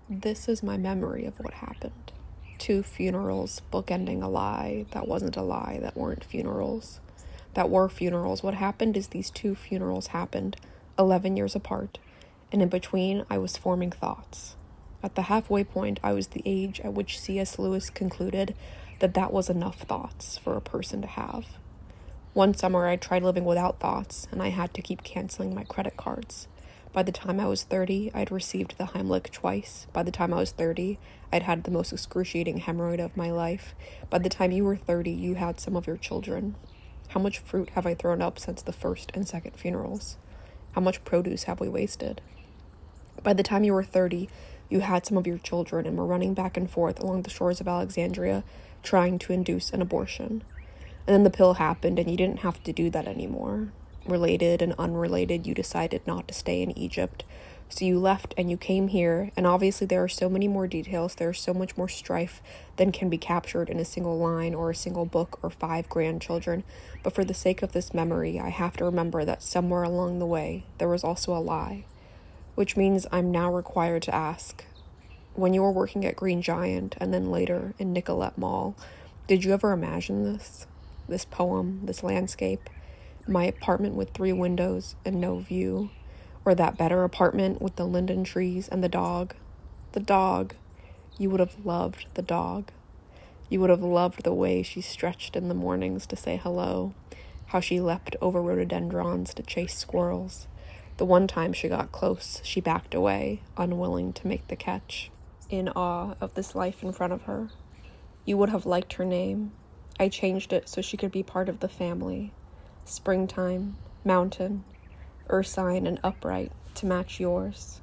This is my memory of what happened. 2 funerals bookending a lie that wasn't a lie, that weren't funerals, that were funerals. What happened is these 2 funerals happened 11 years apart, and in between I was forming thoughts. At the halfway point, I was the age at which C.S. Lewis concluded that that was enough thoughts for a person to have. One summer I tried living without thoughts, and I had to keep canceling my credit cards. By the time I was 30, I'd received the Heimlich twice. By the time I was 30, I'd had the most excruciating hemorrhoid of my life. By the time you were 30, you had some of your children. How much fruit have I thrown up since the first and second funerals? How much produce have we wasted? By the time you were 30, you had some of your children and were running back and forth along the shores of Alexandria trying to induce an abortion. And then the pill happened and you didn't have to do that anymore. Related and unrelated, you decided not to stay in Egypt. So you left and you came here, and obviously there are so many more details, there's so much more strife than can be captured in a single line or a single book or 5 grandchildren. But for the sake of this memory, I have to remember that somewhere along the way, there was also a lie. Which means I'm now required to ask, when you were working at Green Giant and then later in Nicolette Mall, did you ever imagine this? This poem, this landscape? My apartment with 3 windows and no view, or that better apartment with the linden trees and the dog. The dog. You would have loved the dog. You would have loved the way she stretched in the mornings to say hello, how she leapt over rhododendrons to chase squirrels. The one time she got close, she backed away, unwilling to make the catch, in awe of this life in front of her. You would have liked her name. I changed it so she could be part of the family. Springtime, mountain, ursine and upright to match yours.